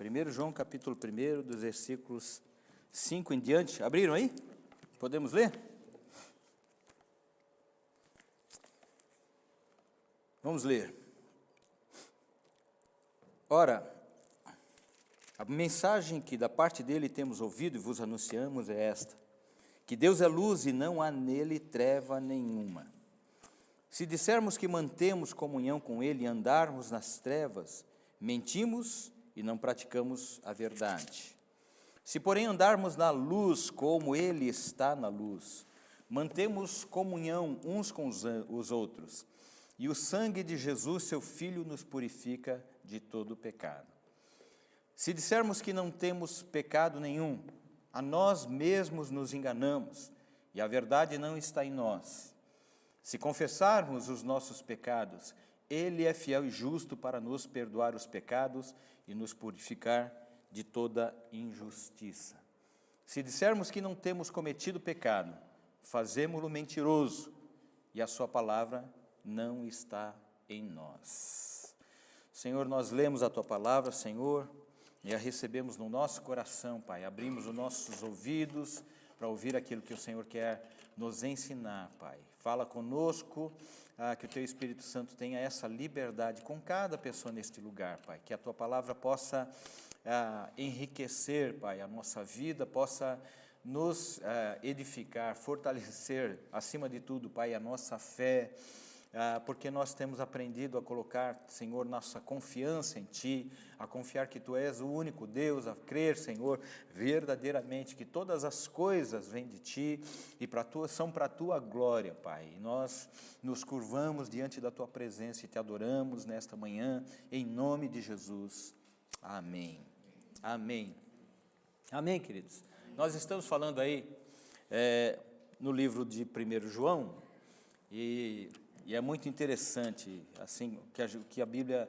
1 João capítulo 1, dos versículos 5 em diante. Abriram aí? Podemos ler? Vamos ler. Ora, a mensagem que da parte dele temos ouvido e vos anunciamos é esta: que Deus é luz e não há nele treva nenhuma. Se dissermos que mantemos comunhão com ele e andarmos nas trevas, mentimos e não praticamos a verdade. Se, porém, andarmos na luz como ele está na luz, mantemos comunhão uns com os outros, e o sangue de Jesus, seu Filho, nos purifica de todo pecado. Se dissermos que não temos pecado nenhum, a nós mesmos nos enganamos, e a verdade não está em nós. Se confessarmos os nossos pecados, ele é fiel e justo para nos perdoar os pecados e nos purificar de toda injustiça. Se dissermos que não temos cometido pecado, fazemo-lo mentiroso, e a sua palavra não está em nós. Senhor, nós lemos a tua palavra, Senhor, e a recebemos no nosso coração, Pai. Abrimos os nossos ouvidos para ouvir aquilo que o Senhor quer nos ensinar, Pai. Fala conosco, que o Teu Espírito Santo tenha essa liberdade com cada pessoa neste lugar, Pai. Que a Tua palavra possa enriquecer, Pai, a nossa vida, possa nos edificar, fortalecer, acima de tudo, Pai, a nossa fé, porque nós temos aprendido a colocar, Senhor, nossa confiança em Ti, a confiar que Tu és o único Deus, a crer, Senhor, verdadeiramente que todas as coisas vêm de Ti e são para a Tua glória, Pai. E nós nos curvamos diante da Tua presença e Te adoramos nesta manhã, em nome de Jesus. Amém. Amém. Amém, queridos. Nós estamos falando aí no livro de 1 João, e é muito interessante assim que a Bíblia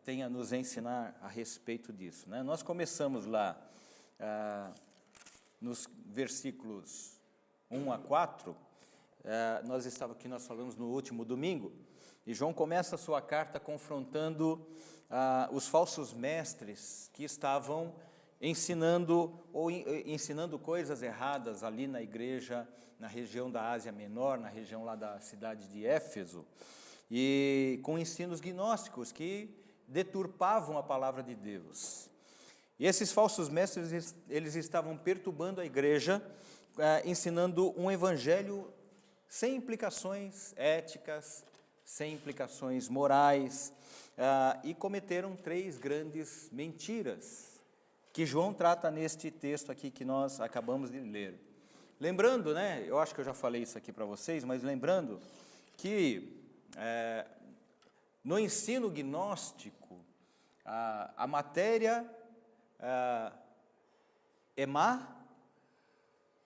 tem a nos ensinar a respeito disso, né? Nós começamos lá nos versículos 1 a 4, nós falamos no último domingo, e João começa a sua carta confrontando os falsos mestres que estavam ensinando coisas erradas ali na igreja, na região da Ásia Menor, na região lá da cidade de Éfeso, e com ensinos gnósticos que deturpavam a palavra de Deus. E esses falsos mestres, eles estavam perturbando a igreja, ensinando um evangelho sem implicações éticas, sem implicações morais, e cometeram 3 grandes mentiras, que João trata neste texto aqui que nós acabamos de ler. Lembrando, né, eu acho que eu já falei isso aqui para vocês, mas lembrando que no ensino gnóstico, a matéria é má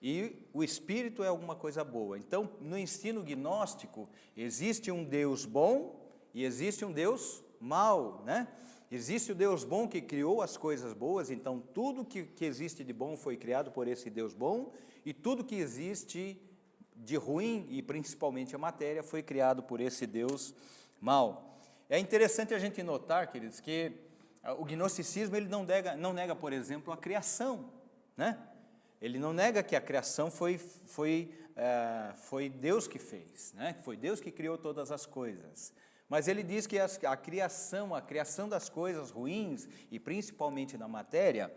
e o espírito é alguma coisa boa. Então, no ensino gnóstico, existe um Deus bom e existe um Deus mau, né? Existe o Deus bom que criou as coisas boas, então tudo que existe de bom foi criado por esse Deus bom, e tudo que existe de ruim, e principalmente a matéria, foi criado por esse Deus mau. É interessante a gente notar, queridos, que o gnosticismo ele não nega, por exemplo, a criação, né? Ele não nega que a criação foi Deus que fez, né? Foi Deus que criou todas as coisas. Mas ele diz que a criação das coisas ruins, e principalmente da matéria,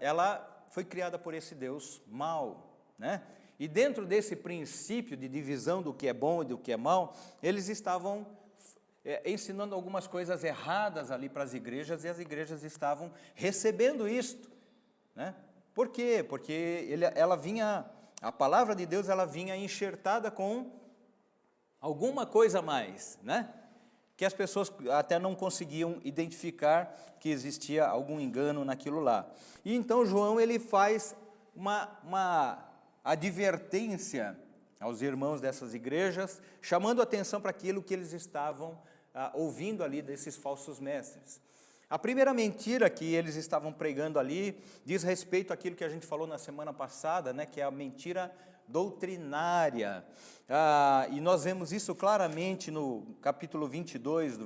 ela foi criada por esse Deus mau, né? E dentro desse princípio de divisão do que é bom e do que é mal, eles estavam ensinando algumas coisas erradas ali para as igrejas, e as igrejas estavam recebendo isto, né? Por quê? Porque a palavra de Deus ela vinha enxertada com alguma coisa a mais, né? Que as pessoas até não conseguiam identificar que existia algum engano naquilo lá. E então João ele faz uma advertência aos irmãos dessas igrejas, chamando atenção para aquilo que eles estavam ouvindo ali desses falsos mestres. A primeira mentira que eles estavam pregando ali diz respeito àquilo que a gente falou na semana passada, né, que é a mentira doutrinária. E nós vemos isso claramente no capítulo 22,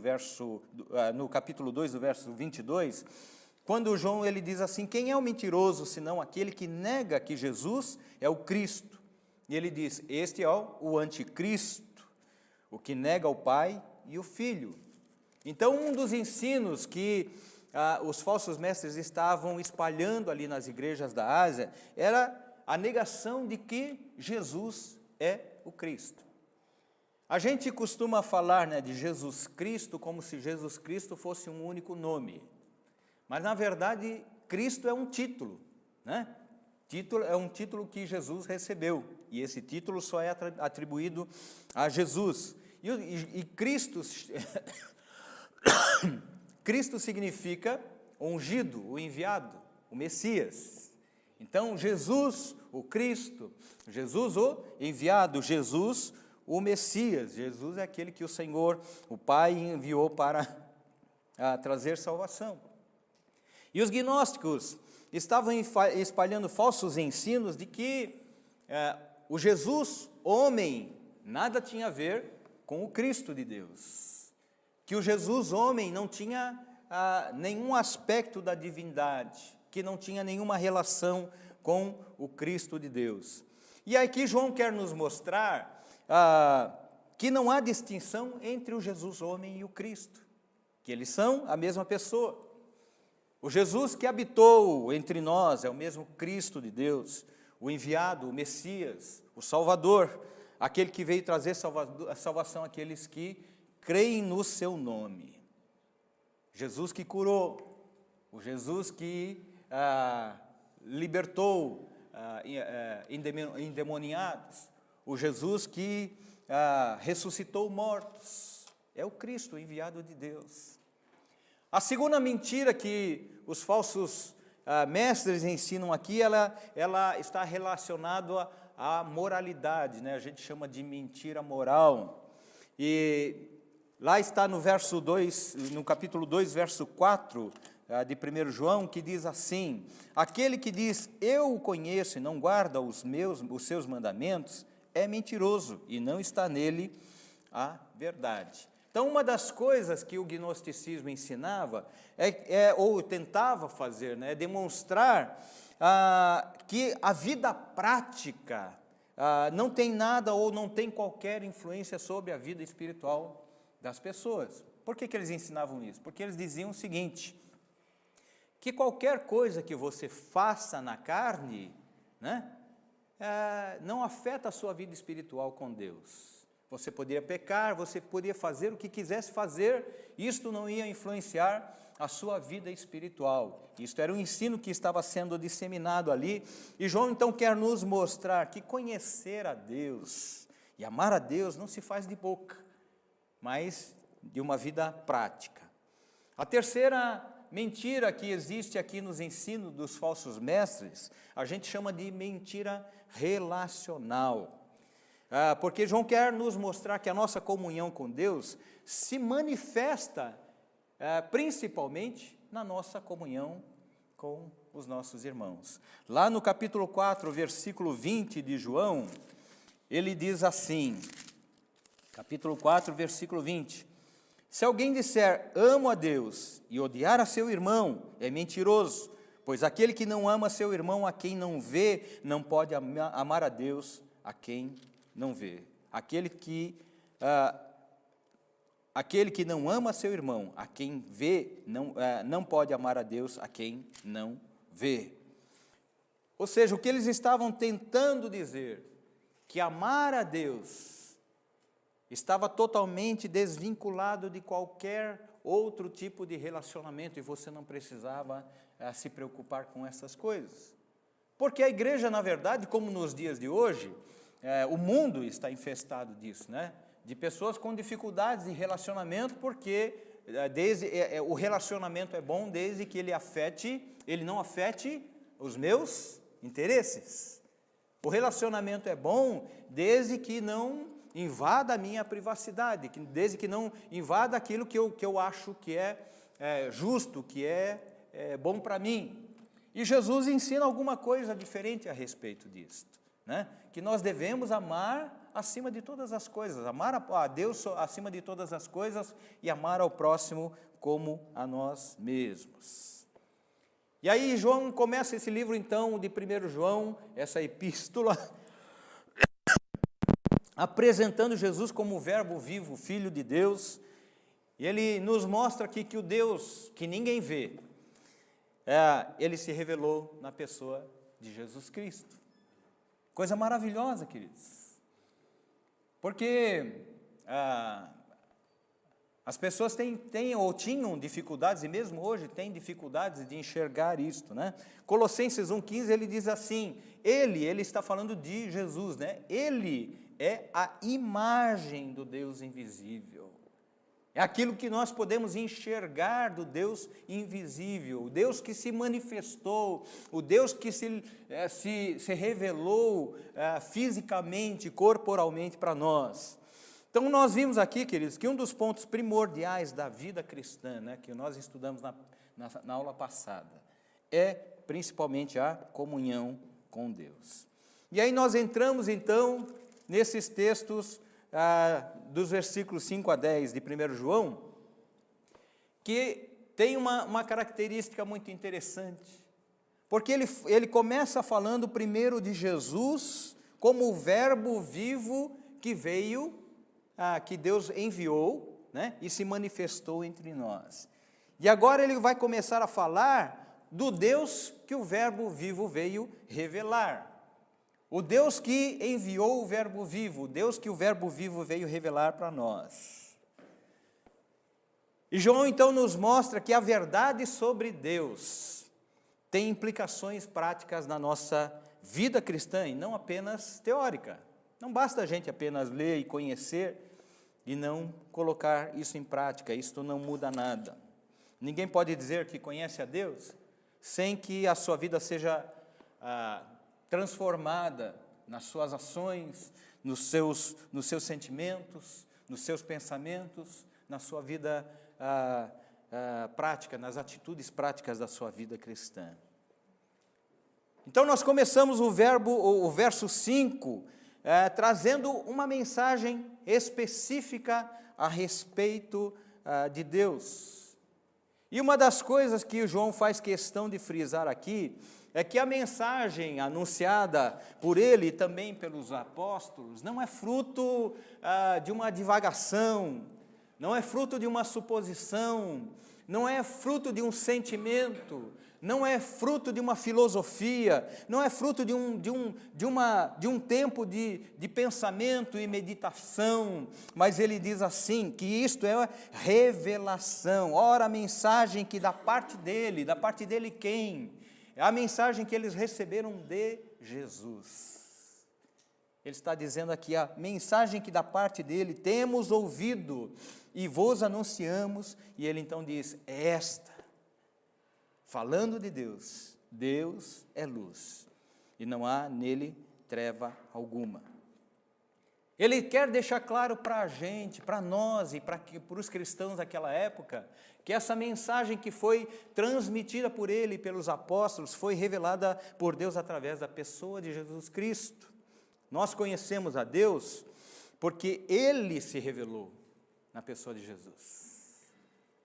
no capítulo 2, do verso 22, Quando João ele diz assim, quem é o mentiroso, senão aquele que nega que Jesus é o Cristo? E ele diz, este é o anticristo, o que nega o Pai e o Filho. Então, um dos ensinos que os falsos mestres estavam espalhando ali nas igrejas da Ásia era a negação de que Jesus é o Cristo. A gente costuma falar, né, de Jesus Cristo como se Jesus Cristo fosse um único nome. Mas, na verdade, Cristo é um título, né? Título é um título que Jesus recebeu, e esse título só é atribuído a Jesus. E Cristo, Cristo significa ungido, o enviado, o Messias. Então, Jesus, o Cristo, Jesus, o enviado, Jesus, o Messias. Jesus é aquele que o Senhor, o Pai, enviou para trazer salvação. E os gnósticos estavam espalhando falsos ensinos de que o Jesus, homem, nada tinha a ver com o Cristo de Deus. Que o Jesus, homem, não tinha nenhum aspecto da divindade, que não tinha nenhuma relação com o Cristo de Deus. E aqui João quer nos mostrar que não há distinção entre o Jesus, homem, e o Cristo, que eles são a mesma pessoa. O Jesus que habitou entre nós é o mesmo Cristo de Deus, o enviado, o Messias, o Salvador, aquele que veio trazer a salvação àqueles que creem no seu nome. Jesus que curou, o Jesus que libertou endemoniados, o Jesus que ressuscitou mortos, é o Cristo, o enviado de Deus. A segunda mentira que os falsos mestres ensinam aqui, ela está relacionada à moralidade, né? A gente chama de mentira moral. E lá está no verso 2, no capítulo 2, verso 4 de 1 João, que diz assim, aquele que diz, eu o conheço e não guarda os seus mandamentos, é mentiroso e não está nele a verdade. Então, uma das coisas que o gnosticismo ensinava, ou tentava fazer, né, é demonstrar que a vida prática não tem nada ou não tem qualquer influência sobre a vida espiritual das pessoas. Por que eles ensinavam isso? Porque eles diziam o seguinte, que qualquer coisa que você faça na carne, né, não afeta a sua vida espiritual com Deus. Você poderia pecar, você poderia fazer o que quisesse fazer, isto não ia influenciar a sua vida espiritual. Isto era um ensino que estava sendo disseminado ali, e João então quer nos mostrar que conhecer a Deus e amar a Deus não se faz de boca, mas de uma vida prática. A terceira mentira que existe aqui nos ensinos dos falsos mestres, a gente chama de mentira relacional. Porque João quer nos mostrar que a nossa comunhão com Deus se manifesta principalmente na nossa comunhão com os nossos irmãos. Lá no capítulo 4, versículo 20 de João, ele diz assim, capítulo 4, versículo 20, se alguém disser, amo a Deus, e odiar a seu irmão, é mentiroso, pois aquele que não ama seu irmão, a quem não vê, não pode amar a Deus, a quem não vê. Aquele que não ama seu irmão, a quem vê, não pode amar a Deus, a quem não vê. Ou seja, o que eles estavam tentando dizer, que amar a Deus estava totalmente desvinculado de qualquer outro tipo de relacionamento, e você não precisava se preocupar com essas coisas. Porque a igreja, na verdade, como nos dias de hoje, o mundo está infestado disso, né? De pessoas com dificuldades de relacionamento, porque o relacionamento é bom desde que ele não afete os meus interesses. O relacionamento é bom desde que não invada a minha privacidade, desde que não invada aquilo que eu acho que é justo, que é bom para mim. E Jesus ensina alguma coisa diferente a respeito disso, né? Que nós devemos amar acima de todas as coisas, amar a Deus acima de todas as coisas e amar ao próximo como a nós mesmos. E aí João começa esse livro então de 1 João, essa epístola, apresentando Jesus como o verbo vivo, Filho de Deus, e ele nos mostra aqui que o Deus que ninguém vê, ele se revelou na pessoa de Jesus Cristo. Coisa maravilhosa, queridos, porque as pessoas têm ou tinham dificuldades, e mesmo hoje têm dificuldades de enxergar isto, né? Colossenses 1,15, ele diz assim, ele está falando de Jesus, né? Ele é a imagem do Deus invisível. É aquilo que nós podemos enxergar do Deus invisível, o Deus que se manifestou, o Deus que se revelou fisicamente, corporalmente para nós. Então nós vimos aqui, queridos, que um dos pontos primordiais da vida cristã, né, que nós estudamos na aula passada, é principalmente a comunhão com Deus. E aí nós entramos então nesses textos dos versículos 5 a 10 de 1 João, que tem uma característica muito interessante, porque ele começa falando primeiro de Jesus como o verbo vivo que veio, que Deus enviou, né, e se manifestou entre nós. E agora ele vai começar a falar do Deus que o verbo vivo veio revelar. O Deus que enviou o verbo vivo, o Deus que o verbo vivo veio revelar para nós. E João então nos mostra que a verdade sobre Deus tem implicações práticas na nossa vida cristã e não apenas teórica. Não basta a gente apenas ler e conhecer e não colocar isso em prática, isto não muda nada. Ninguém pode dizer que conhece a Deus sem que a sua vida seja transformada nas suas ações, nos seus sentimentos, nos seus pensamentos, na sua vida prática, nas atitudes práticas da sua vida cristã. Então nós começamos o verso 5, trazendo uma mensagem específica a respeito de Deus. E uma das coisas que o João faz questão de frisar aqui é que a mensagem anunciada por ele e também pelos apóstolos não é fruto de uma divagação, não é fruto de uma suposição, não é fruto de um sentimento, não é fruto de uma filosofia, não é fruto de um tempo de pensamento e meditação, mas ele diz assim, que isto é revelação. Ora, a mensagem que da parte dele quem? É a mensagem que eles receberam de Jesus. Ele está dizendo aqui, a mensagem que da parte dele temos ouvido e vos anunciamos, e ele então diz, é esta. Falando de Deus, Deus é luz, e não há nele treva alguma. Ele quer deixar claro para a gente, para nós e para os cristãos daquela época, que essa mensagem que foi transmitida por ele e pelos apóstolos, foi revelada por Deus através da pessoa de Jesus Cristo. Nós conhecemos a Deus porque ele se revelou na pessoa de Jesus.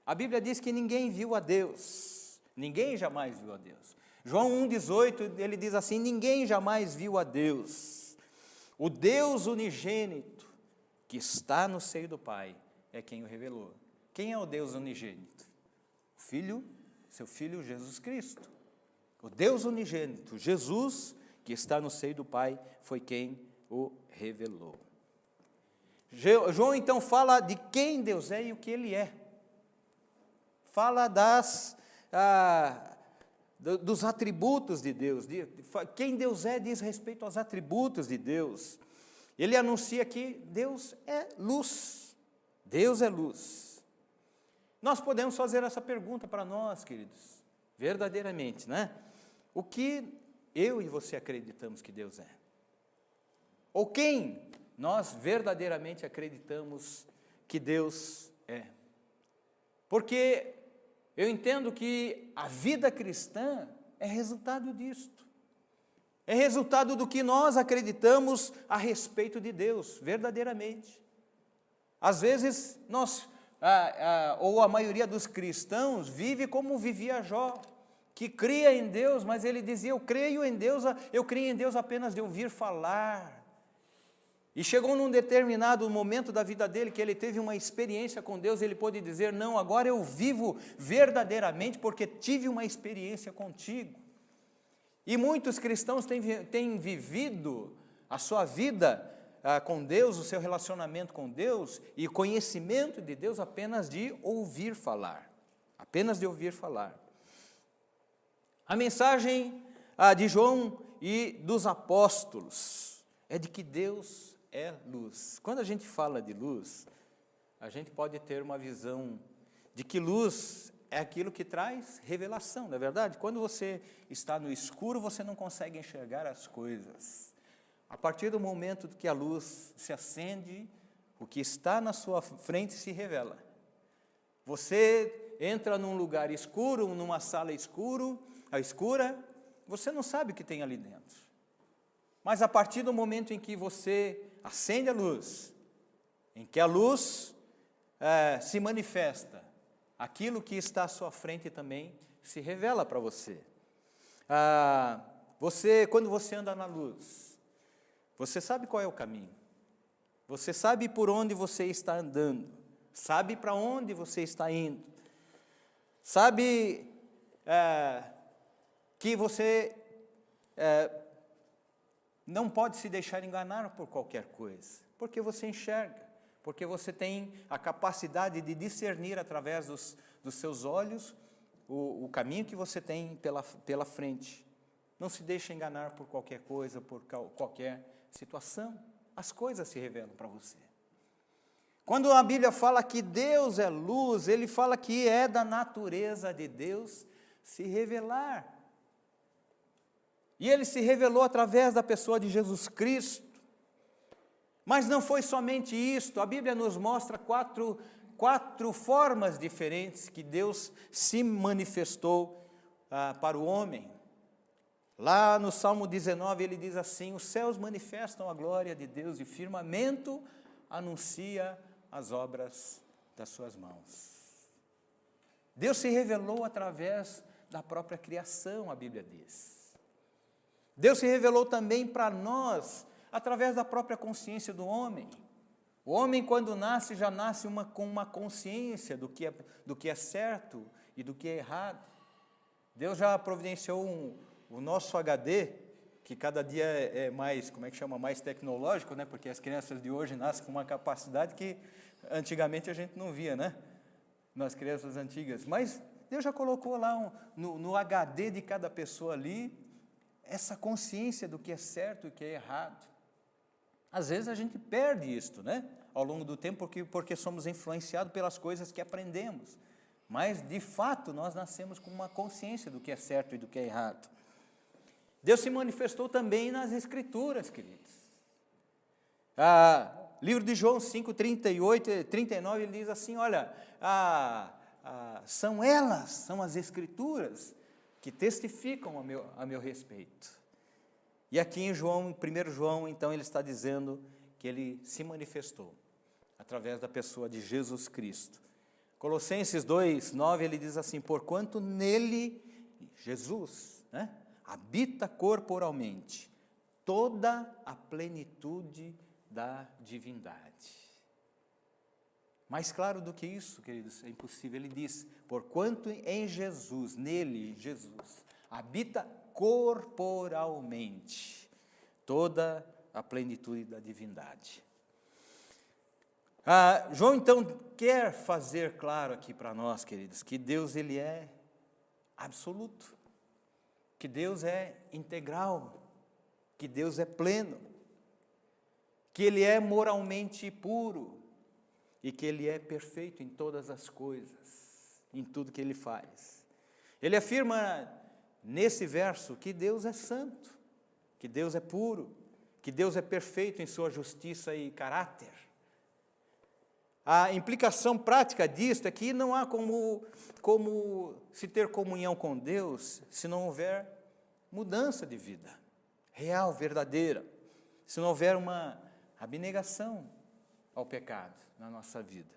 A Bíblia diz que ninguém viu a Deus. Ninguém jamais viu a Deus. João 1,18, ele diz assim, ninguém jamais viu a Deus. O Deus unigênito que está no seio do Pai é quem o revelou. Quem é o Deus unigênito? O Filho, seu Filho Jesus Cristo. O Deus unigênito, Jesus, que está no seio do Pai, foi quem o revelou. João então fala de quem Deus é e o que Ele é. Fala dos atributos de Deus, quem Deus é diz respeito aos atributos de Deus. Ele anuncia que Deus é luz, Deus é luz. Nós podemos fazer essa pergunta para nós, queridos, verdadeiramente, né? O que eu e você acreditamos que Deus é? Ou quem nós verdadeiramente acreditamos que Deus é? Porque eu entendo que a vida cristã é resultado disto. É resultado do que nós acreditamos a respeito de Deus, verdadeiramente. Às vezes, ou a maioria dos cristãos, vive como vivia Jó, que cria em Deus, mas ele dizia, eu creio em Deus apenas de ouvir falar. E chegou num determinado momento da vida dele, que ele teve uma experiência com Deus, ele pôde dizer, não, agora eu vivo verdadeiramente, porque tive uma experiência contigo. E muitos cristãos têm vivido a sua vida com Deus, o seu relacionamento com Deus, e conhecimento de Deus apenas de ouvir falar, apenas de ouvir falar. A mensagem de João e dos apóstolos é de que Deus é luz. Quando a gente fala de luz, a gente pode ter uma visão de que luz é aquilo que traz revelação, não é verdade? Quando você está no escuro, você não consegue enxergar as coisas. A partir do momento que a luz se acende, o que está na sua frente se revela. Você entra num lugar escuro, numa sala escura, você não sabe o que tem ali dentro. Mas a partir do momento em que você acende a luz, em que a luz se manifesta, aquilo que está à sua frente também se revela para você. Quando você anda na luz, você sabe qual é o caminho, você sabe por onde você está andando, sabe para onde você está indo, sabe que você não pode se deixar enganar por qualquer coisa, porque você enxerga, porque você tem a capacidade de discernir através dos seus olhos o caminho que você tem pela frente. Não se deixe enganar por qualquer coisa, por qualquer situação. As coisas se revelam para você. Quando a Bíblia fala que Deus é luz, ele fala que é da natureza de Deus se revelar. E ele se revelou através da pessoa de Jesus Cristo. Mas não foi somente isto, a Bíblia nos mostra quatro formas diferentes que Deus se manifestou para o homem. Lá no Salmo 19 ele diz assim, os céus manifestam a glória de Deus e o firmamento anuncia as obras das suas mãos. Deus se revelou através da própria criação, a Bíblia diz. Deus se revelou também para nós, através da própria consciência do homem. O homem, quando nasce, já nasce com uma consciência do que é certo e do que é errado. Deus já providenciou o nosso HD, que cada dia é mais, mais tecnológico, né? Porque as crianças de hoje nascem com uma capacidade que antigamente a gente não via, né? Nas crianças antigas. Mas Deus já colocou lá no HD de cada pessoa ali, essa consciência do que é certo e o que é errado. Às vezes a gente perde isto, né? Ao longo do tempo, porque somos influenciados pelas coisas que aprendemos. Mas, de fato, nós nascemos com uma consciência do que é certo e do que é errado. Deus se manifestou também nas Escrituras, queridos. Livro de João 5, 38 e 39, ele diz assim, olha, são as Escrituras que testificam a meu respeito. E aqui em 1 João, então, ele está dizendo que ele se manifestou através da pessoa de Jesus Cristo. Colossenses 2, 9, ele diz assim, porquanto nele, Jesus, né, habita corporalmente toda a plenitude da divindade. Mais claro do que isso, queridos, é impossível. Ele diz, porquanto em Jesus, nele, Jesus, habita corporalmente toda a plenitude da divindade. João, então, quer fazer claro aqui para nós, queridos, que Deus, ele é absoluto, que Deus é integral, que Deus é pleno, que ele é moralmente puro, e que ele é perfeito em todas as coisas, em tudo que ele faz. Ele afirma nesse verso que Deus é santo, que Deus é puro, que Deus é perfeito em sua justiça e caráter. A implicação prática disto é que não há como se ter comunhão com Deus se não houver mudança de vida real, verdadeira, se não houver uma abnegação ao pecado na nossa vida.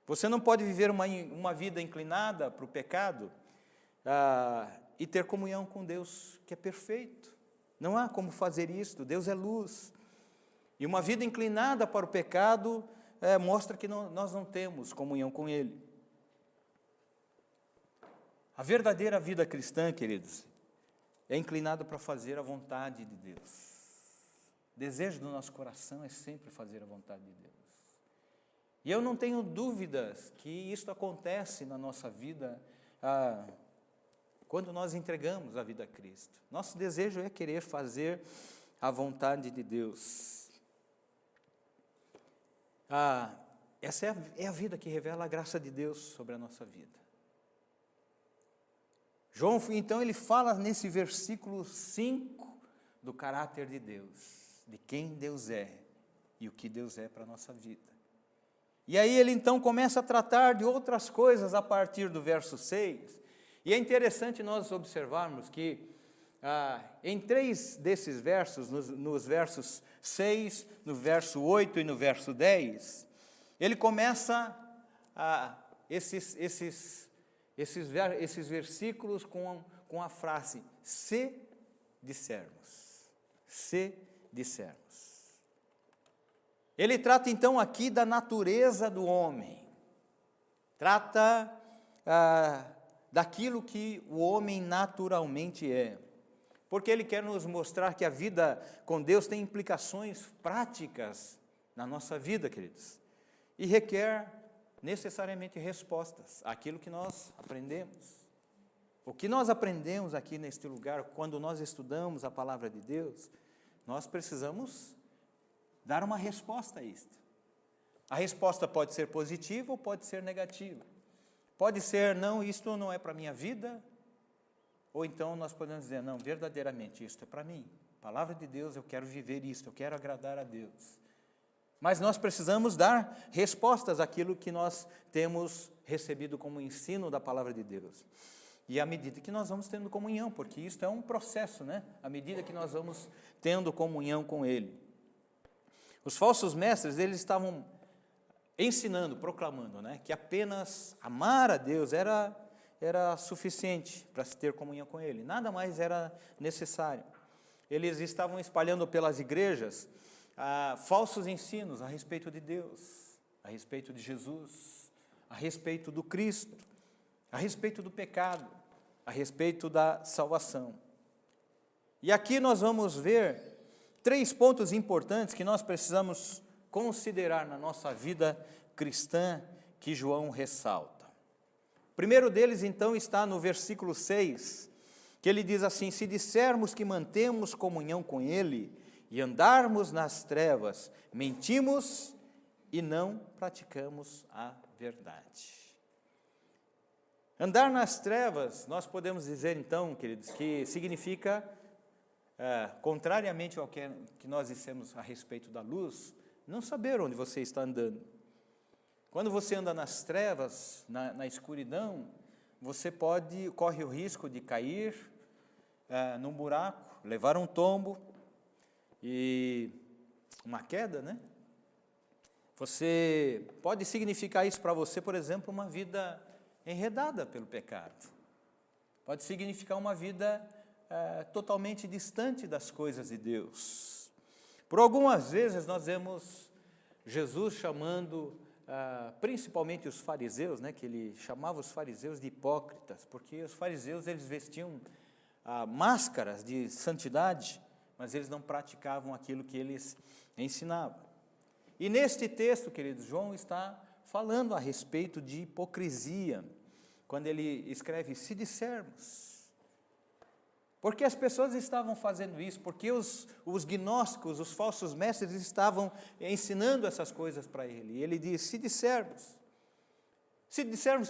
Você não pode viver uma vida inclinada para o pecado e ter comunhão com Deus, que é perfeito. Não há como fazer isto, Deus é luz. E uma vida inclinada para o pecado mostra que nós não temos comunhão com Ele. A verdadeira vida cristã, queridos, é inclinada para fazer a vontade de Deus. O desejo do nosso coração é sempre fazer a vontade de Deus. E eu não tenho dúvidas que isso acontece na nossa vida quando nós entregamos a vida a Cristo. Nosso desejo é querer fazer a vontade de Deus. Essa é a vida que revela a graça de Deus sobre a nossa vida. João, então, ele fala nesse versículo 5 do caráter de Deus, de quem Deus é e o que Deus é para a nossa vida. E aí ele então começa a tratar de outras coisas a partir do verso 6. E é interessante nós observarmos que em 3 desses versos, nos versos 6, no verso 8 e no verso 10, ele começa esses versículos com a frase, se dissermos. Se dissermos. Ele trata então aqui da natureza do homem. Trata daquilo que o homem naturalmente é. Porque ele quer nos mostrar que a vida com Deus tem implicações práticas na nossa vida, queridos. E requer necessariamente respostas àquilo que nós aprendemos. O que nós aprendemos aqui neste lugar, quando nós estudamos a palavra de Deus, nós precisamos dar uma resposta a isto. A resposta pode ser positiva ou pode ser negativa. Pode ser, não, isto não é para a minha vida, ou então nós podemos dizer, não, verdadeiramente isto é para mim. A palavra de Deus, eu quero viver isto, eu quero agradar a Deus. Mas nós precisamos dar respostas àquilo que nós temos recebido como ensino da palavra de Deus. E à medida que nós vamos tendo comunhão, porque isso é um processo, né? À medida que nós vamos tendo comunhão com Ele. Os falsos mestres, eles estavam ensinando, proclamando, né? Que apenas amar a Deus era suficiente para se ter comunhão com Ele. Nada mais era necessário. Eles estavam espalhando pelas igrejas falsos ensinos a respeito de Deus, a respeito de Jesus, a respeito do Cristo, a respeito do pecado, a respeito da salvação. E aqui nós vamos ver 3 pontos importantes que nós precisamos considerar na nossa vida cristã, que João ressalta. O primeiro deles, então, está no versículo 6, que ele diz assim, se dissermos que mantemos comunhão com Ele e andarmos nas trevas, mentimos e não praticamos a verdade. Andar nas trevas, nós podemos dizer então, queridos, que significa, contrariamente ao que nós dissemos a respeito da luz, não saber onde você está andando. Quando você anda nas trevas, na escuridão, você corre o risco de cair num buraco, levar um tombo e uma queda, né? Pode significar isso para você, por exemplo, uma vida enredada pelo pecado. Pode significar uma vida totalmente distante das coisas de Deus. Por algumas vezes nós vemos Jesus chamando principalmente os fariseus, né, que ele chamava os fariseus de hipócritas, porque os fariseus eles vestiam máscaras de santidade, mas eles não praticavam aquilo que eles ensinavam. E neste texto, queridos, João está falando a respeito de hipocrisia, quando ele escreve, se dissermos. Porque as pessoas estavam fazendo isso, porque os gnósticos, os falsos mestres, estavam ensinando essas coisas para ele. E ele diz, se dissermos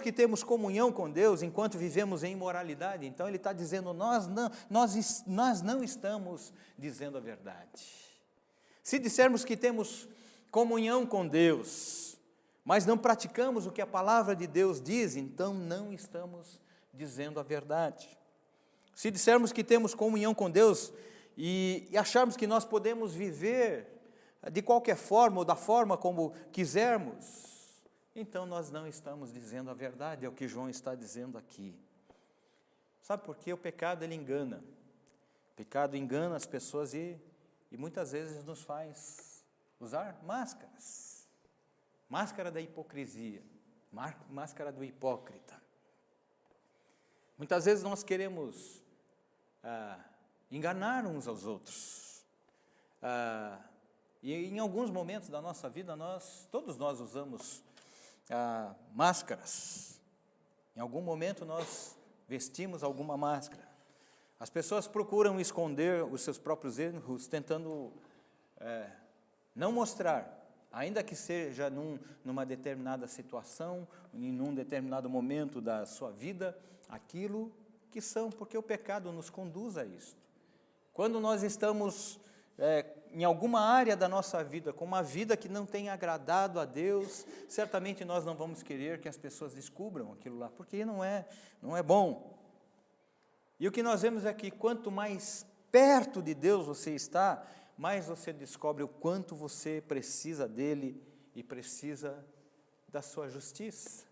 que temos comunhão com Deus enquanto vivemos em imoralidade, então ele está dizendo, nós não estamos dizendo a verdade. Se dissermos que temos comunhão com Deus, mas não praticamos o que a palavra de Deus diz, então não estamos dizendo a verdade. Se dissermos que temos comunhão com Deus e acharmos que nós podemos viver de qualquer forma ou da forma como quisermos, então nós não estamos dizendo a verdade, é o que João está dizendo aqui. Sabe por quê? O pecado, ele engana. O pecado engana as pessoas e muitas vezes nos faz usar máscaras. Máscara da hipocrisia, máscara do hipócrita. Muitas vezes nós queremos enganar uns aos outros. E em alguns momentos da nossa vida, todos nós usamos máscaras. Em algum momento nós vestimos alguma máscara. As pessoas procuram esconder os seus próprios erros, tentando não mostrar, ainda que seja numa determinada situação, em um determinado momento da sua vida, aquilo que são, porque o pecado nos conduz a isso. Quando nós estamos em alguma área da nossa vida, com uma vida que não tem agradado a Deus, certamente nós não vamos querer que as pessoas descubram aquilo lá, porque não é bom. E o que nós vemos é que quanto mais perto de Deus você está, mais você descobre o quanto você precisa dele e precisa da sua justiça.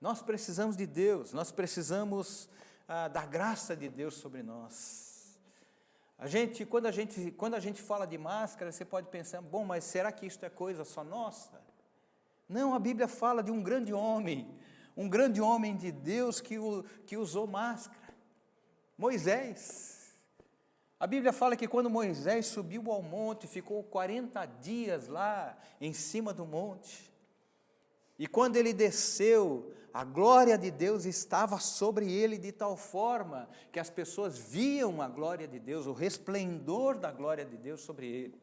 Nós precisamos de Deus, nós precisamos da graça de Deus sobre nós. Quando a gente fala de máscara, você pode pensar, bom, mas será que isso é coisa só nossa? Não, a Bíblia fala de um grande homem de Deus que usou máscara, Moisés. A Bíblia fala que quando Moisés subiu ao monte, ficou 40 dias lá em cima do monte, e quando ele desceu, a glória de Deus estava sobre ele de tal forma que as pessoas viam a glória de Deus, o resplendor da glória de Deus sobre ele.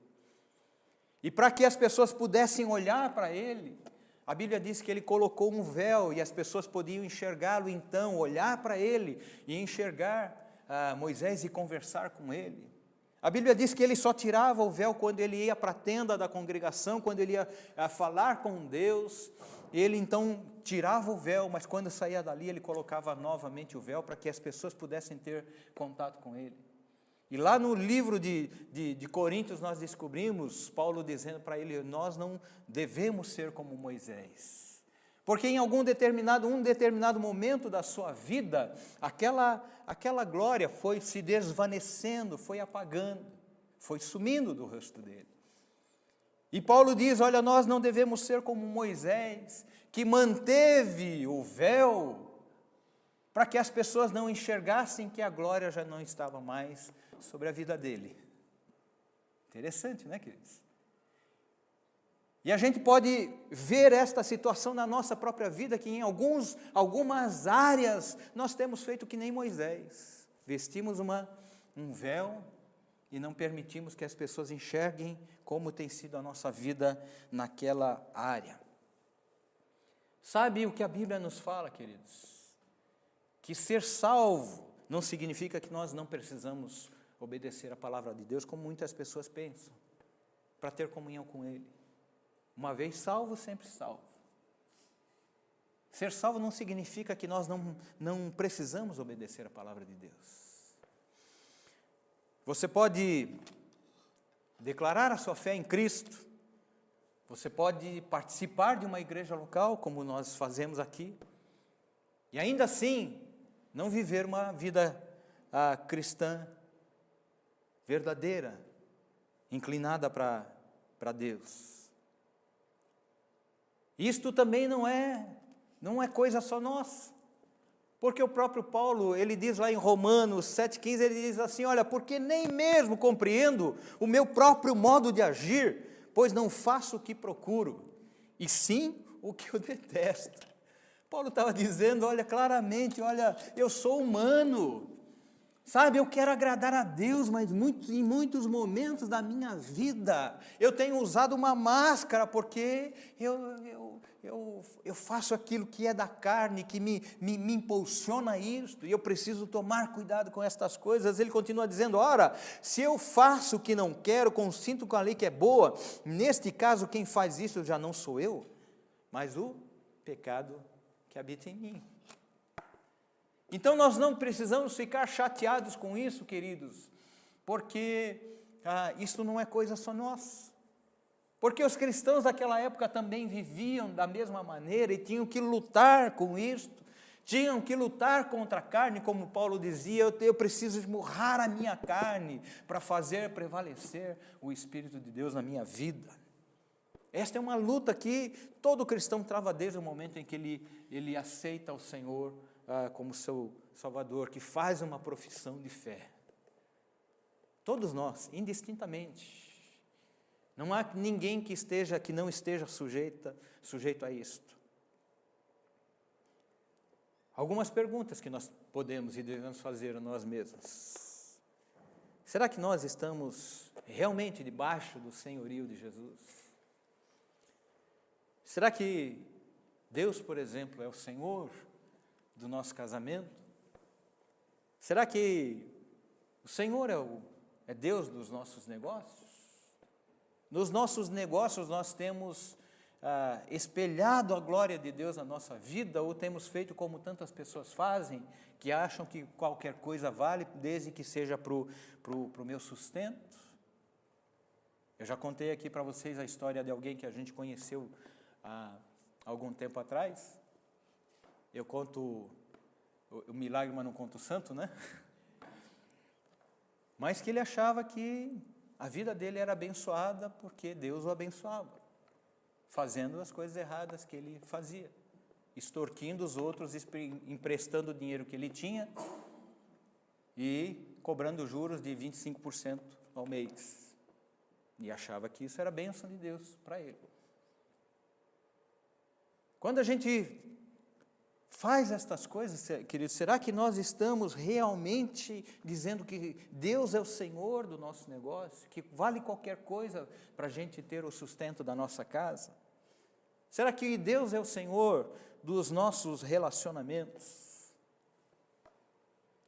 E para que as pessoas pudessem olhar para ele, a Bíblia diz que ele colocou um véu e as pessoas podiam enxergá-lo então, olhar para ele e enxergar Moisés e conversar com ele. A Bíblia diz que ele só tirava o véu quando ele ia para a tenda da congregação, quando ele ia falar com Deus. Ele então tirava o véu, mas quando saía dali ele colocava novamente o véu para que as pessoas pudessem ter contato com ele. E lá no livro de Coríntios nós descobrimos Paulo dizendo para ele, nós não devemos ser como Moisés. Porque em um determinado momento da sua vida, aquela glória foi se desvanecendo, foi apagando, foi sumindo do rosto dele. E Paulo diz, olha, nós não devemos ser como Moisés, que manteve o véu para que as pessoas não enxergassem que a glória já não estava mais sobre a vida dele. Interessante, né, queridos? E a gente pode ver esta situação na nossa própria vida, que em algumas áreas nós temos feito que nem Moisés. Vestimos um véu e não permitimos que as pessoas enxerguem como tem sido a nossa vida naquela área. Sabe o que a Bíblia nos fala, queridos? Que ser salvo não significa que nós não precisamos obedecer a palavra de Deus, como muitas pessoas pensam, para ter comunhão com Ele. Uma vez salvo, sempre salvo. Ser salvo não significa que nós não precisamos obedecer a palavra de Deus. Você pode declarar a sua fé em Cristo, você pode participar de uma igreja local, como nós fazemos aqui, e ainda assim não viver uma vida cristã verdadeira, inclinada para Deus. Isto também não é coisa só nossa, porque o próprio Paulo, ele diz lá em Romanos 7,15, ele diz assim, olha, porque nem mesmo compreendo o meu próprio modo de agir, pois não faço o que procuro, e sim o que eu detesto. Paulo estava dizendo, olha, claramente, olha, eu sou humano, sabe, eu quero agradar a Deus, mas em muitos momentos da minha vida, eu tenho usado uma máscara, porque eu faço aquilo que é da carne, que me impulsiona a isto, e eu preciso tomar cuidado com estas coisas. Ele continua dizendo, ora, se eu faço o que não quero, consinto com a lei que é boa, neste caso quem faz isso já não sou eu, mas o pecado que habita em mim. Então nós não precisamos ficar chateados com isso, queridos, porque isso não é coisa só nossa. Porque os cristãos daquela época também viviam da mesma maneira e tinham que lutar com isto, Tinham que lutar contra a carne, como Paulo dizia, eu preciso esmurrar a minha carne para fazer prevalecer o Espírito de Deus na minha vida. Esta é uma luta que todo cristão trava desde o momento em que ele aceita o Senhor como seu Salvador, que faz uma profissão de fé. Todos nós, indistintamente. Não há ninguém que não esteja sujeito a isto. Algumas perguntas que nós podemos e devemos fazer a nós mesmos. Será que nós estamos realmente debaixo do senhorio de Jesus? Será que Deus, por exemplo, é o Senhor do nosso casamento? Será que o Senhor é Deus dos nossos negócios? Nos nossos negócios nós temos espelhado a glória de Deus na nossa vida, ou temos feito como tantas pessoas fazem, que acham que qualquer coisa vale, desde que seja para o meu sustento? Eu já contei aqui para vocês a história de alguém que a gente conheceu há algum tempo atrás. Eu conto o milagre, mas não conto o santo, né? Mas que ele achava que a vida dele era abençoada porque Deus o abençoava, fazendo as coisas erradas que ele fazia, extorquindo os outros, emprestando o dinheiro que ele tinha e cobrando juros de 25% ao mês. E achava que isso era bênção de Deus para ele. Quando a gente faz estas coisas, queridos, será que nós estamos realmente dizendo que Deus é o Senhor do nosso negócio, que vale qualquer coisa para a gente ter o sustento da nossa casa? Será que Deus é o Senhor dos nossos relacionamentos?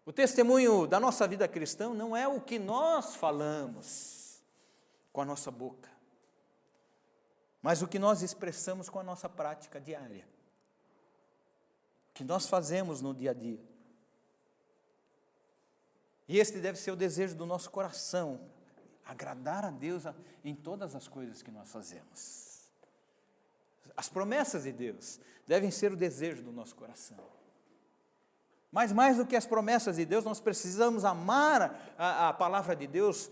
O testemunho da nossa vida cristã não é o que nós falamos com a nossa boca, mas o que nós expressamos com a nossa prática diária, o que nós fazemos no dia a dia. E este deve ser o desejo do nosso coração, agradar a Deus em todas as coisas que nós fazemos. As promessas de Deus devem ser o desejo do nosso coração. Mas mais do que as promessas de Deus, nós precisamos amar a palavra de Deus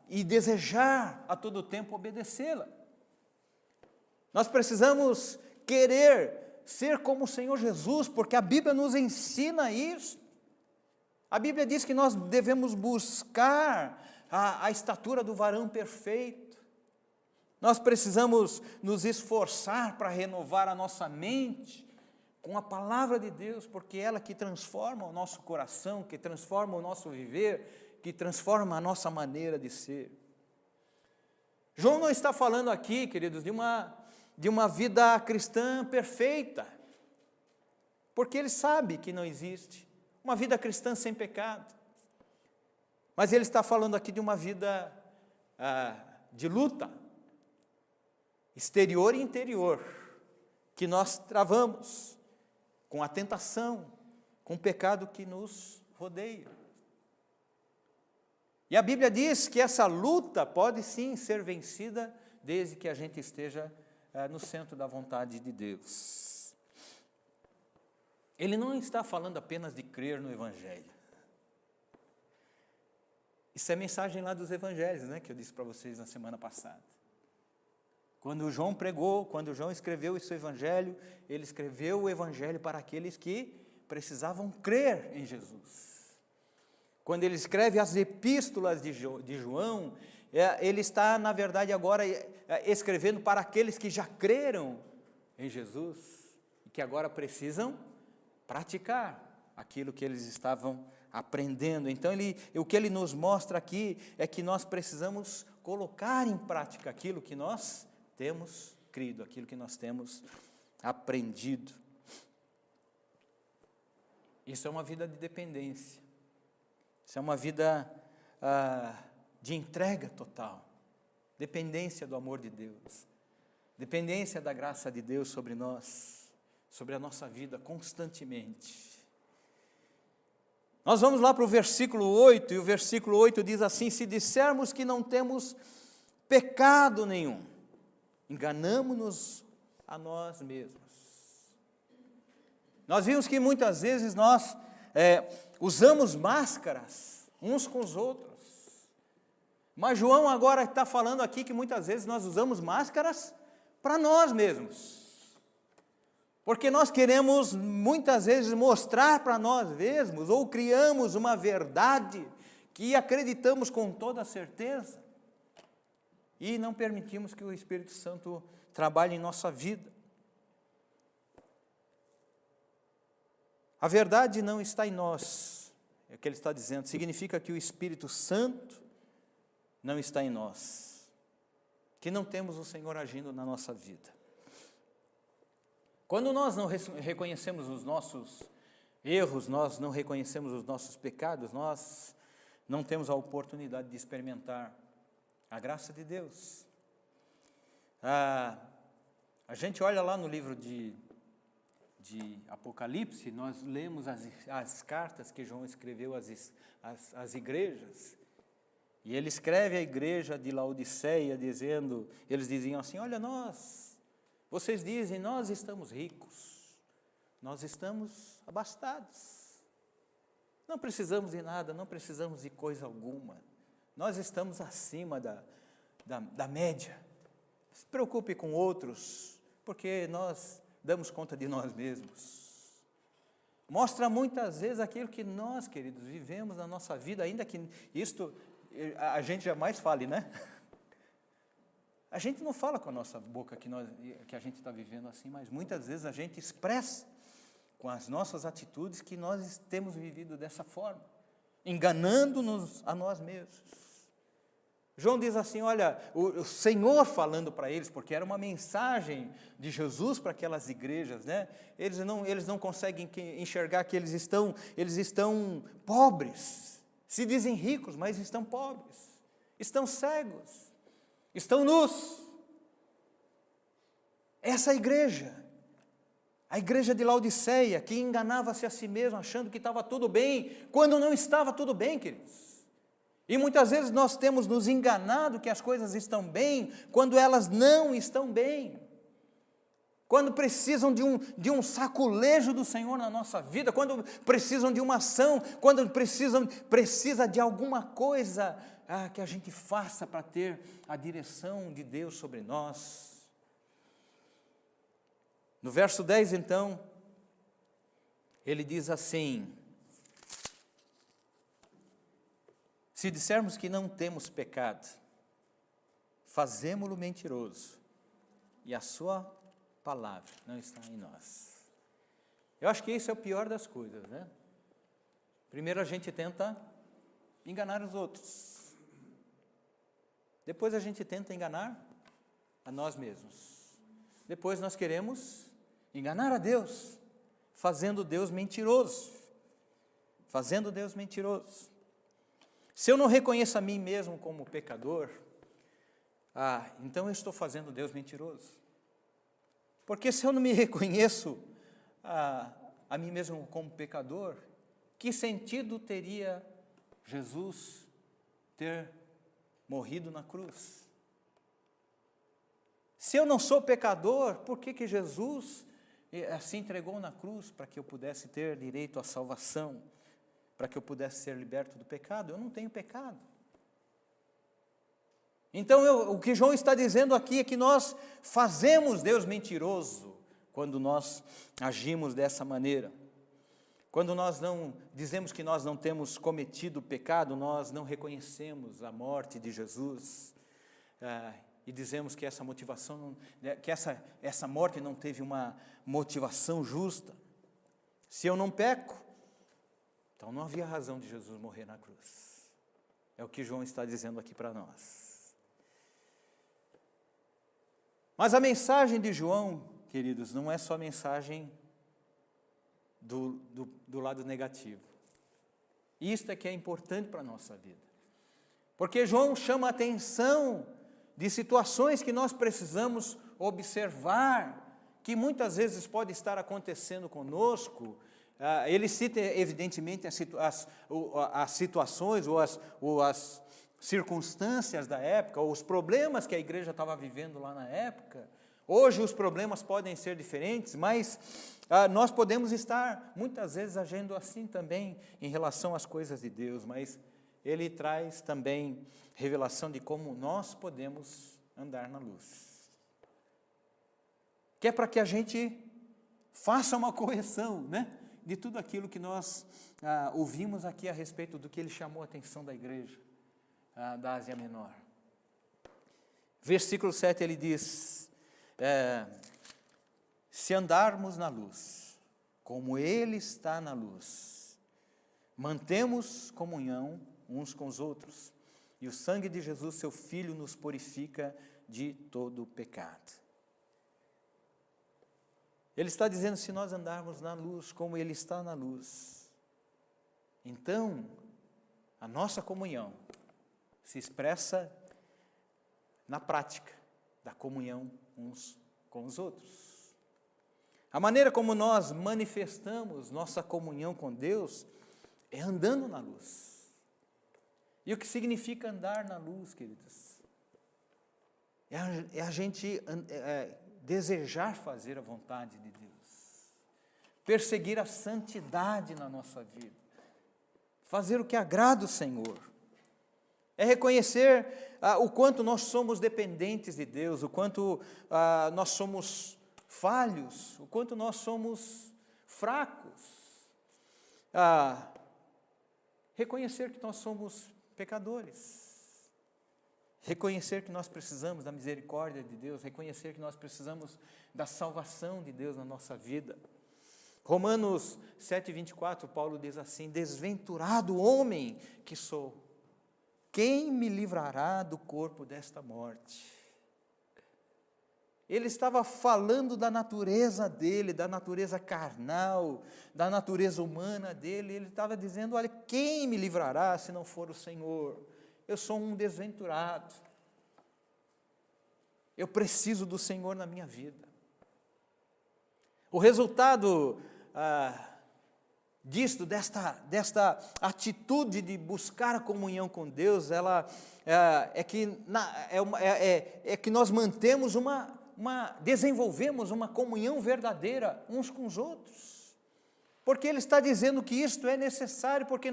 e desejar a todo tempo obedecê-la. Nós precisamos querer ser como o Senhor Jesus, porque a Bíblia nos ensina isso. A Bíblia diz que nós devemos buscar a estatura do varão perfeito. Nós precisamos nos esforçar para renovar a nossa mente com a palavra de Deus, porque é ela que transforma o nosso coração, que transforma o nosso viver, que transforma a nossa maneira de ser. João não está falando aqui, queridos, de uma vida cristã perfeita, porque ele sabe que não existe uma vida cristã sem pecado, mas ele está falando aqui de uma vida de luta, exterior e interior, que nós travamos com a tentação, com o pecado que nos rodeia. E a Bíblia diz que essa luta pode sim ser vencida, desde que a gente esteja no centro da vontade de Deus. Ele não está falando apenas de crer no Evangelho. Isso é mensagem lá dos Evangelhos, né, que eu disse para vocês na semana passada. Quando João pregou, quando João escreveu esse Evangelho, ele escreveu o Evangelho para aqueles que precisavam crer em Jesus. Quando ele escreve as epístolas de João, ele está, na verdade, agora escrevendo para aqueles que já creram em Jesus e que agora precisam praticar aquilo que eles estavam aprendendo. Então, o que ele nos mostra aqui é que nós precisamos colocar em prática aquilo que nós temos crido, aquilo que nós temos aprendido. Isso é uma vida de dependência. Isso é uma vida de entrega total, dependência do amor de Deus, dependência da graça de Deus sobre nós, sobre a nossa vida constantemente. Nós vamos lá para o versículo 8, e o versículo 8 diz assim: se dissermos que não temos pecado nenhum, enganamo-nos a nós mesmos. Nós vimos que muitas vezes nós usamos máscaras uns com os outros. Mas João agora está falando aqui que muitas vezes nós usamos máscaras para nós mesmos. Porque nós queremos muitas vezes mostrar para nós mesmos, ou criamos uma verdade que acreditamos com toda certeza, e não permitimos que o Espírito Santo trabalhe em nossa vida. A verdade não está em nós, é o que ele está dizendo, significa que o Espírito Santo não está em nós, que não temos o Senhor agindo na nossa vida. Quando nós não reconhecemos os nossos erros, nós não reconhecemos os nossos pecados, nós não temos a oportunidade de experimentar a graça de Deus. A gente olha lá no livro de Apocalipse, nós lemos as cartas que João escreveu às igrejas, e ele escreve à igreja de Laodiceia, dizendo, eles diziam assim, olha vocês dizem, nós estamos ricos, nós estamos abastados, não precisamos de nada, não precisamos de coisa alguma, nós estamos acima da média, se preocupe com outros, porque nós damos conta de nós mesmos. Mostra muitas vezes aquilo que nós, queridos, vivemos na nossa vida, ainda que isto a gente jamais fale, né? A gente não fala com a nossa boca que a gente está vivendo assim, mas muitas vezes a gente expressa com as nossas atitudes que nós temos vivido dessa forma, enganando-nos a nós mesmos. João diz assim, olha, o Senhor falando para eles, porque era uma mensagem de Jesus para aquelas igrejas, né? Eles não conseguem enxergar que eles estão pobres, se dizem ricos, mas estão pobres, estão cegos, estão nus. Essa igreja, a igreja de Laodiceia, que enganava-se a si mesma, achando que estava tudo bem, quando não estava tudo bem, queridos. E muitas vezes nós temos nos enganado que as coisas estão bem, quando elas não estão bem. Quando precisam de um saculejo do Senhor na nossa vida, quando precisam de uma ação, quando precisa de alguma coisa que a gente faça para ter a direção de Deus sobre nós. No verso 10, então, ele diz assim, se dissermos que não temos pecado, fazemo-lo mentiroso, e a sua palavra não está em nós. Eu acho que isso é o pior das coisas, né? Primeiro a gente tenta enganar os outros. Depois a gente tenta enganar a nós mesmos. Depois nós queremos enganar a Deus, fazendo Deus mentiroso. Fazendo Deus mentiroso. Se eu não reconheço a mim mesmo como pecador, então eu estou fazendo Deus mentiroso. Porque se eu não me reconheço a mim mesmo como pecador, que sentido teria Jesus ter morrido na cruz? Se eu não sou pecador, por que Jesus se entregou na cruz para que eu pudesse ter direito à salvação, para que eu pudesse ser liberto do pecado? Eu não tenho pecado. Então o que João está dizendo aqui é que nós fazemos Deus mentiroso quando nós agimos dessa maneira. Quando nós não dizemos que nós não temos cometido pecado, nós não reconhecemos a morte de Jesus, e dizemos que essa motivação, que essa morte não teve uma motivação justa. Se eu não peco, então não havia razão de Jesus morrer na cruz. É o que João está dizendo aqui para nós. Mas a mensagem de João, queridos, não é só a mensagem do lado negativo. Isto é que é importante para a nossa vida. Porque João chama a atenção de situações que nós precisamos observar, que muitas vezes pode estar acontecendo conosco. Ele cita, evidentemente, as situações ou as circunstâncias da época, ou os problemas que a igreja estava vivendo lá na época, Hoje os problemas podem ser diferentes, mas nós podemos estar muitas vezes agindo assim também em relação às coisas de Deus, mas ele traz também revelação de como nós podemos andar na luz. Que é para que a gente faça uma correção, né, de tudo aquilo que nós ouvimos aqui a respeito do que ele chamou a atenção da igreja da Ásia Menor. Versículo 7 ele diz, se andarmos na luz, como ele está na luz, mantemos comunhão uns com os outros, e o sangue de Jesus, seu Filho, nos purifica de todo pecado. Ele está dizendo, se nós andarmos na luz, como ele está na luz, então a nossa comunhão se expressa na prática da comunhão uns com os outros. A maneira como nós manifestamos nossa comunhão com Deus é andando na luz. E o que significa andar na luz, queridos? É a gente desejar fazer a vontade de Deus, perseguir a santidade na nossa vida, fazer o que agrada o Senhor, é reconhecer o quanto nós somos dependentes de Deus, o quanto nós somos falhos, o quanto nós somos fracos, reconhecer que nós somos pecadores, reconhecer que nós precisamos da misericórdia de Deus, reconhecer que nós precisamos da salvação de Deus na nossa vida. Romanos 7:24, Paulo diz assim, desventurado homem que sou, quem me livrará do corpo desta morte? Ele estava falando da natureza dele, da natureza carnal, da natureza humana dele. Ele estava dizendo, olha, quem me livrará se não for o Senhor? Eu sou um desventurado. Eu preciso do Senhor na minha vida. O resultado disto, desta atitude de buscar a comunhão com Deus, é que nós mantemos desenvolvemos uma comunhão verdadeira uns com os outros. Porque ele está dizendo que isto é necessário, porque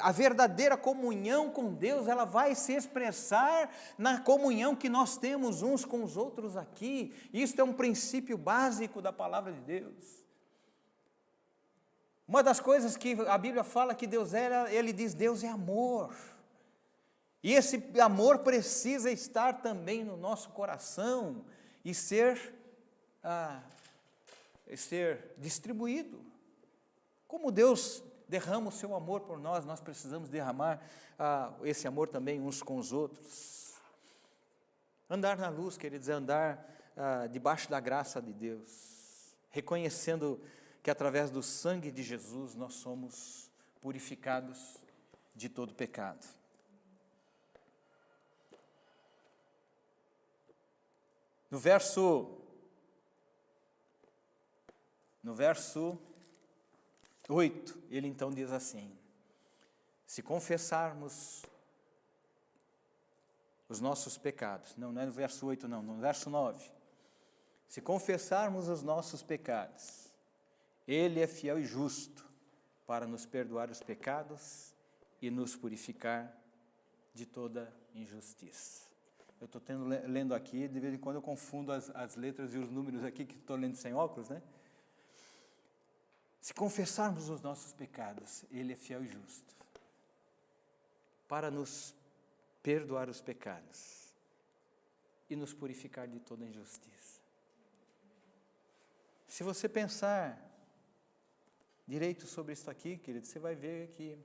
a verdadeira comunhão com Deus, ela vai se expressar na comunhão que nós temos uns com os outros aqui. Isto é um princípio básico da palavra de Deus. Uma das coisas que a Bíblia fala que Deus ele diz, Deus é amor. E esse amor precisa estar também no nosso coração e ser distribuído. Como Deus derrama o seu amor por nós, nós precisamos derramar esse amor também uns com os outros. Andar na luz, queridos, é andar debaixo da graça de Deus, reconhecendo que através do sangue de Jesus nós somos purificados de todo pecado. No verso 8, ele então diz assim, se confessarmos os nossos pecados, não é no verso 8 não, no verso 9, se confessarmos os nossos pecados, ele é fiel e justo para nos perdoar os pecados e nos purificar de toda injustiça. Eu estou lendo aqui, de vez em quando eu confundo as letras e os números aqui, que estou lendo sem óculos, né? Se confessarmos os nossos pecados, ele é fiel e justo para nos perdoar os pecados e nos purificar de toda injustiça. Se você pensar direito sobre isso aqui, querido, você vai ver que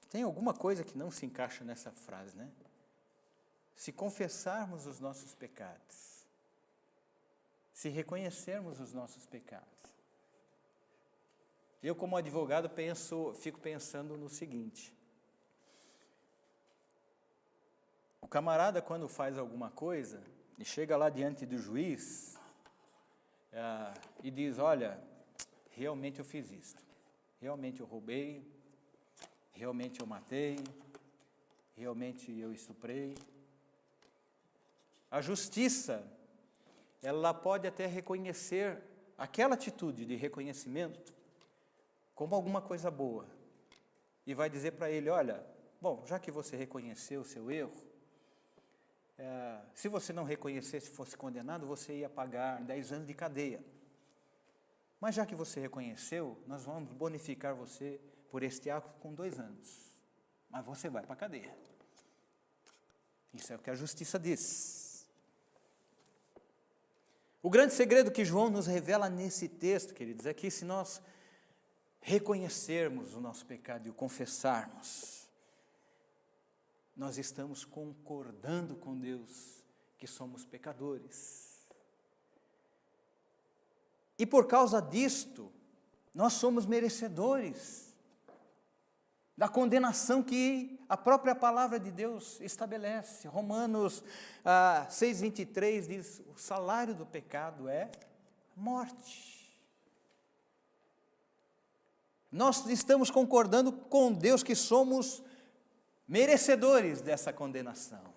tem alguma coisa que não se encaixa nessa frase, né? Se confessarmos os nossos pecados, se reconhecermos os nossos pecados. Eu, como advogado, fico pensando no seguinte, o camarada, quando faz alguma coisa, e chega lá diante do juiz, e diz, olha, realmente eu fiz isso, realmente eu roubei, realmente eu matei, realmente eu estuprei. A justiça, ela pode até reconhecer aquela atitude de reconhecimento como alguma coisa boa. E vai dizer para ele, olha, bom, já que você reconheceu o seu erro, se você não reconhecesse, fosse condenado, você ia pagar 10 anos de cadeia. Mas já que você reconheceu, nós vamos bonificar você por este ato com 2 anos. Mas você vai para a cadeia. Isso é o que a justiça diz. O grande segredo que João nos revela nesse texto, queridos, é que se nós reconhecermos o nosso pecado e o confessarmos, nós estamos concordando com Deus que somos pecadores. E por causa disto, nós somos merecedores da condenação que a própria palavra de Deus estabelece. Romanos 6:23 diz, o salário do pecado é morte. Nós estamos concordando com Deus que somos merecedores dessa condenação.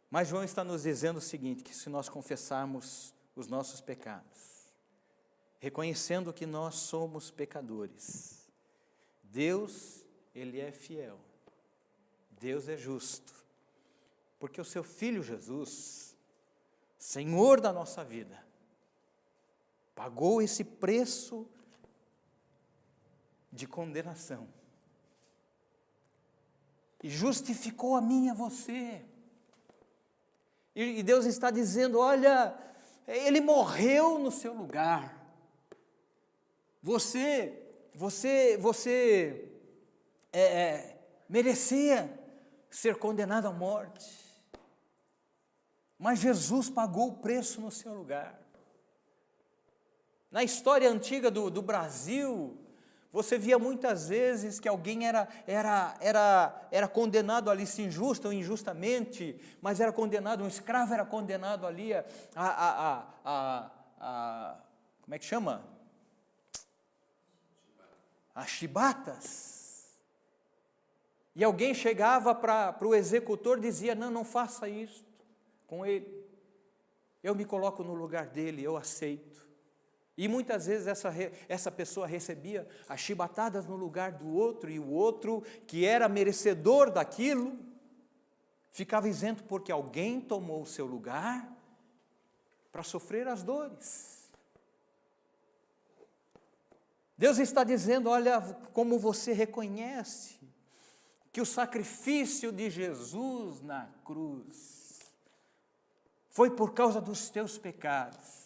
Mas João está nos dizendo o seguinte, que se nós confessarmos os nossos pecados, reconhecendo que nós somos pecadores, Deus, Ele é fiel, Deus é justo, porque o seu Filho Jesus, Senhor da nossa vida, pagou esse preço de condenação, e justificou a mim e a você, e Deus está dizendo, olha, Ele morreu no seu lugar, você merecia ser condenado à morte, mas Jesus pagou o preço no seu lugar. Na história antiga do Brasil, você via muitas vezes que alguém era condenado ali, se injusto ou injustamente, mas era condenado, um escravo era condenado ali como é que chama? A chibatas. E alguém chegava para o executor e dizia, não faça isso com ele. Eu me coloco no lugar dele, eu aceito. E muitas vezes essa pessoa recebia as chibatadas no lugar do outro, e o outro, que era merecedor daquilo, ficava isento porque alguém tomou o seu lugar para sofrer as dores. Deus está dizendo, olha, como você reconhece que o sacrifício de Jesus na cruz foi por causa dos teus pecados,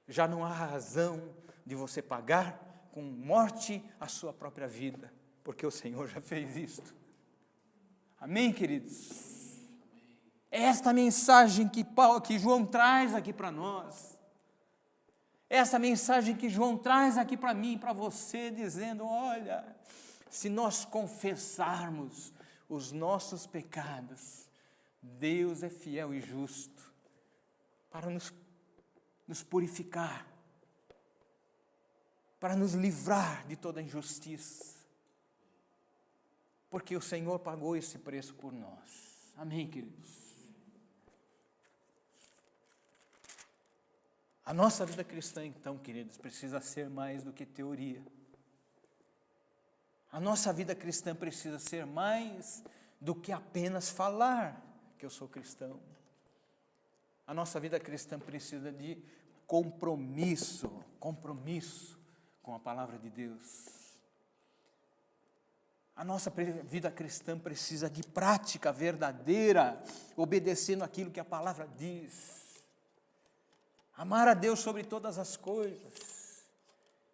já não há razão de você pagar com morte a sua própria vida, porque o Senhor já fez isto. Amém, queridos? É esta mensagem que João traz aqui para nós. Essa mensagem que João traz aqui para mim, para você, dizendo, olha, se nós confessarmos os nossos pecados, Deus é fiel e justo para nos purificar, para nos livrar de toda injustiça, porque o Senhor pagou esse preço por nós. Amém, queridos? A nossa vida cristã, então, queridos, precisa ser mais do que teoria. A nossa vida cristã precisa ser mais do que apenas falar que eu sou cristão. A nossa vida cristã precisa de compromisso com a palavra de Deus. A nossa vida cristã precisa de prática verdadeira, obedecendo aquilo que a palavra diz. Amar a Deus sobre todas as coisas.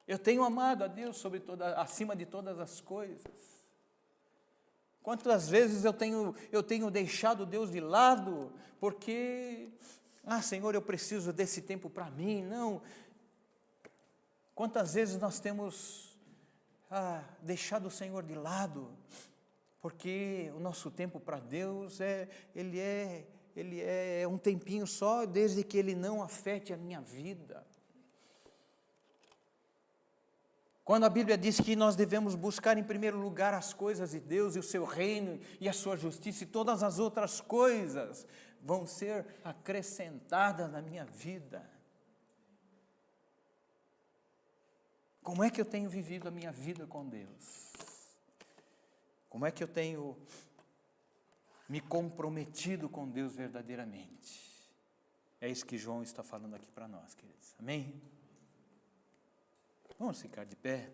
Eu tenho amado a Deus acima de todas as coisas. Quantas vezes eu tenho deixado Deus de lado, porque, Senhor, eu preciso desse tempo para mim. Não. Quantas vezes nós temos deixado o Senhor de lado, porque o nosso tempo para Deus ele é um tempinho só, desde que Ele não afete a minha vida. Quando a Bíblia diz que nós devemos buscar em primeiro lugar as coisas de Deus e o seu reino e a sua justiça, e todas as outras coisas vão ser acrescentadas na minha vida. Como é que eu tenho vivido a minha vida com Deus? Como é que eu tenho me comprometido com Deus verdadeiramente? É isso que João está falando aqui para nós, queridos. Amém? Vamos ficar de pé.